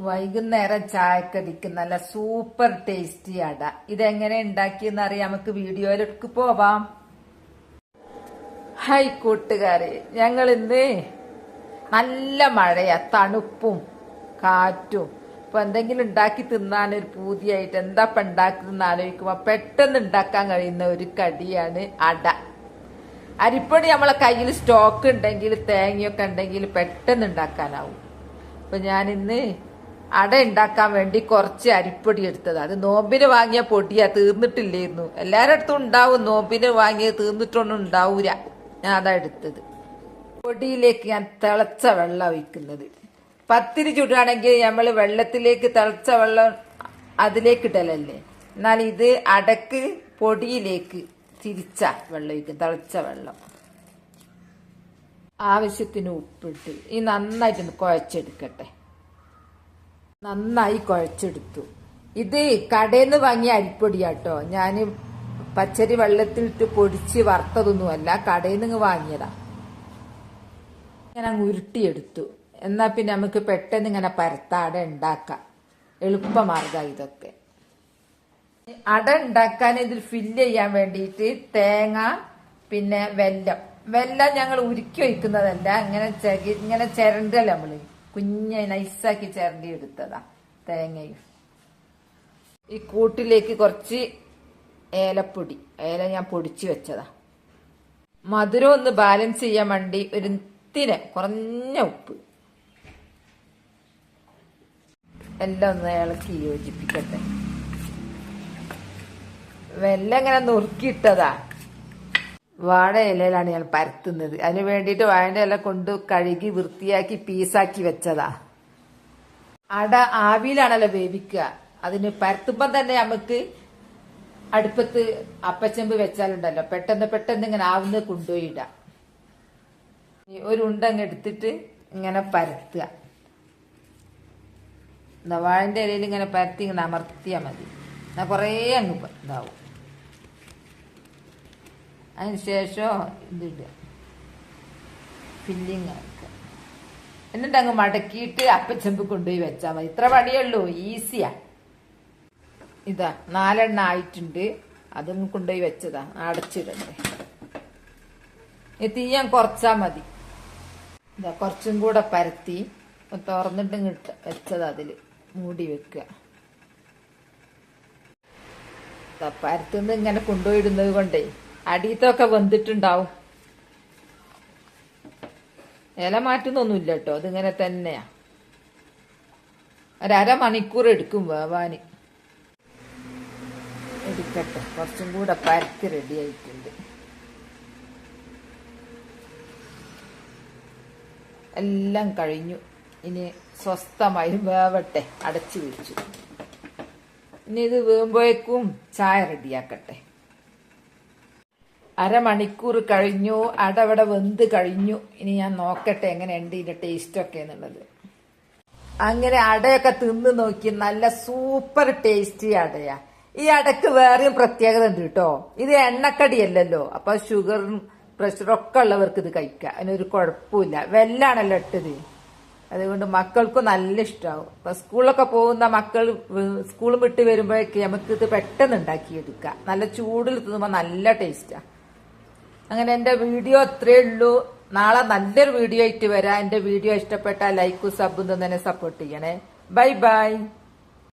വൈകുന്നേരം ചായക്കടിക്ക് നല്ല super tasty അട. ഇതെങ്ങനെ ഉണ്ടാക്കിയെന്ന് അറിയാം, നമുക്ക് വീഡിയോയിലേക്ക് പോവാം. ഹായ് കൂട്ടുകാരെ, ഞങ്ങൾ ഇന്ന് നല്ല മഴയാ, തണുപ്പും കാറ്റും. ഇപ്പൊ എന്തെങ്കിലും ഉണ്ടാക്കി തിന്നാനൊരു പൂതിയായിട്ട് എന്താ ഇപ്പൊ ഉണ്ടാക്കുന്ന ആലോചിക്കുമ്പോ പെട്ടെന്ന് ഉണ്ടാക്കാൻ കഴിയുന്ന ഒരു കടിയാണ് അട. അരിപ്പൊടി നമ്മളെ കയ്യിൽ സ്റ്റോക്ക് ഉണ്ടെങ്കിൽ, തേങ്ങയൊക്കെ ഉണ്ടെങ്കിൽ പെട്ടെന്ന് ഉണ്ടാക്കാനാവും. അപ്പൊ ഞാനിന്ന് അട ഉണ്ടാക്കാൻ വേണ്ടി കുറച്ച് അരിപ്പൊടി എടുത്തത്. അത് നോമ്പിന് വാങ്ങിയ പൊടിയാ, തീർന്നിട്ടില്ലായിരുന്നു. എല്ലാവരുടെ അടുത്തും ഉണ്ടാവും, നോമ്പിന് വാങ്ങിയത് തീർന്നിട്ടൊന്നും ഉണ്ടാവൂല. ഞാൻ അതാ എടുത്തത്. പൊടിയിലേക്ക് ഞാൻ തിളച്ച വെള്ളം ഒഴിക്കുന്നത്. പത്തിരി ചുടാണെങ്കിൽ നമ്മൾ വെള്ളത്തിലേക്ക് തിളച്ച വെള്ളം അതിലേക്ക് ഇടലല്ലേ, എന്നാൽ ഇത് അടക്ക് പൊടിയിലേക്ക് തിരിച്ച വെള്ളം ഒഴിക്കും, തിളച്ച വെള്ളം. ആവശ്യത്തിന് ഉപ്പിട്ട് ഈ നന്നായിട്ടൊന്ന് കുഴച്ചെടുക്കട്ടെ. നന്നായി കുഴച്ചെടുത്തു. ഇത് കടയിൽ നിന്ന് വാങ്ങിയ അരിപ്പൊടിയാട്ടോ. ഞാൻ പച്ചരി വെള്ളത്തിലിട്ട് പൊടിച്ച് വറുത്തതൊന്നുമല്ല, കടയിൽ നിന്ന് വാങ്ങിയതാ. ഇങ്ങനെ ഉരുട്ടിയെടുത്തു. എന്നാ പിന്നെ നമുക്ക് പെട്ടെന്ന് ഇങ്ങനെ പരത്താട ഉണ്ടാക്കാം. എളുപ്പമാർഗം ഇതൊക്കെ. അട ഉണ്ടാക്കാൻ ഇതിൽ ഫില്ല് ചെയ്യാൻ വേണ്ടിയിട്ട് തേങ്ങ, പിന്നെ വെല്ലം ഞങ്ങൾ ഉരുക്കി വയ്ക്കുന്നതല്ല, ഇങ്ങനെ ചിരണ്ടല്ല, നമ്മള് കുഞ്ഞ നൈസാക്കി ചിരണ്ടി എടുത്തതാ തേങ്ങയും. ഈ കൂട്ടിലേക്ക് കുറച്ച് ഏലപ്പൊടി, ഏല ഞാൻ പൊടിച്ചു വെച്ചതാ. മധുരം ഒന്ന് ബാലൻസ് ചെയ്യാൻ വേണ്ടി ഒരു ഇത്തിരി കുറഞ്ഞ ഉപ്പ്. എല്ലാം ഒന്ന് ഇളക്കി യോജിപ്പിക്കട്ടെ. വെല്ലം ഇങ്ങനെ നുറുക്കിയിട്ടതാ. വാഴ ഇലയിലാണ് ഞാൻ പരത്തുന്നത്. അതിന് വേണ്ടിയിട്ട് വാഴയുടെ ഇല കൊണ്ട് കഴുകി വൃത്തിയാക്കി പീസാക്കി വെച്ചതാ. അട ആവിയിലാണല്ലോ വേവിക്കുക. അതിന് പരത്തുമ്പം തന്നെ നമുക്ക് അടുപ്പത്ത് അപ്പച്ചെമ്പ് വെച്ചാലുണ്ടല്ലോ, പെട്ടെന്ന് ഇങ്ങനെ ആവുന്നത് കൊണ്ടുപോയി ഇടാം. ഒരു ഉണ്ടങ്ങ് എടുത്തിട്ട് ഇങ്ങനെ പരത്തുക. വാഴന്റെ ഇലയിൽ ഇങ്ങനെ പരത്തി ഇങ്ങനെ അമർത്തിയാൽ മതി. എന്നാൽ കുറേ അങ്ങ് ഇതാവും. അതിനുശേഷം ഇതിടുക, ഫില്ലിങ് ആക്കുക. എന്നിട്ട് അങ്ങ് മടക്കിയിട്ട് അപ്പച്ചെമ്പ് കൊണ്ടുപോയി വെച്ചാൽ മതി. ഇത്ര പണിയുള്ളൂ, ഈസിയാ. ഇതാ 4 എണ്ണം ആയിട്ടുണ്ട്. അതും കൊണ്ടുപോയി വെച്ചതാ. അടച്ചിടണ്ടേ. തീ ഞാൻ കുറച്ചാൽ മതി. ഇതാ കുറച്ചും കൂടെ പരത്തി തുറന്നിട്ട് വെച്ചത് അതിൽ മൂടി വെക്കുക. പരത്തുനിന്ന് ഇങ്ങനെ കൊണ്ടുപോയിടുന്നത് കൊണ്ടേ അടിയത്തൊക്കെ വെന്തിട്ടുണ്ടാവും. ഇല മാറ്റുന്നൊന്നുമില്ല കേട്ടോ, അതിങ്ങനെ തന്നെയാ. ഒരമണിക്കൂർ എടുക്കും വേവാന്. എടുക്കട്ടെ, കുറച്ചും കൂടെ പരത്തി റെഡി ആയിട്ടുണ്ട്. എല്ലാം കഴിഞ്ഞു. ഇനി സ്വസ്ഥമായി വേവട്ടെ. അടച്ചു വെച്ചു. ഇനി ഇത് വേകുമ്പോഴേക്കും ചായ റെഡിയാക്കട്ടെ. അരമണിക്കൂർ കഴിഞ്ഞു. അടവിടെ വെന്ത് കഴിഞ്ഞു. ഇനി ഞാൻ നോക്കട്ടെ എങ്ങനെയുണ്ട് ഇതിന്റെ ടേസ്റ്റൊക്കെ എന്നുള്ളത്. അങ്ങനെ അടയൊക്കെ തിന്ന് നോക്കി. നല്ല സൂപ്പർ ടേസ്റ്റി അടയാ. ഈ അടക്ക് വേറെയും പ്രത്യേകത ഉണ്ട് കേട്ടോ. ഇത് എണ്ണക്കടിയല്ലല്ലോ, അപ്പൊ ഷുഗറും പ്രഷറൊക്കെ ഉള്ളവർക്ക് ഇത് കഴിക്കാം. അതിനൊരു കുഴപ്പമില്ല. വെല്ലാണല്ലോ ഇട്ടത്, അതുകൊണ്ട് മക്കൾക്കും നല്ല ഇഷ്ടമാവും. അപ്പൊ സ്കൂളിലൊക്കെ പോകുന്ന മക്കൾ സ്കൂൾ വിട്ട് വരുമ്പോഴേക്ക് നമുക്ക് ഇത് പെട്ടെന്ന് ഉണ്ടാക്കിയെടുക്കാം. നല്ല ചൂടിൽ തിന്നുമ്പോൾ നല്ല ടേസ്റ്റാ. അങ്ങനെ എന്റെ വീഡിയോ അത്രയേ ഉള്ളൂ. നാളെ നല്ലൊരു വീഡിയോ ആയിട്ട് വരാം. എന്റെ വീഡിയോ ഇഷ്ടപ്പെട്ടാൽ ലൈക്കും സബും തന്നെ സപ്പോർട്ട് ചെയ്യണേ. Bye bye.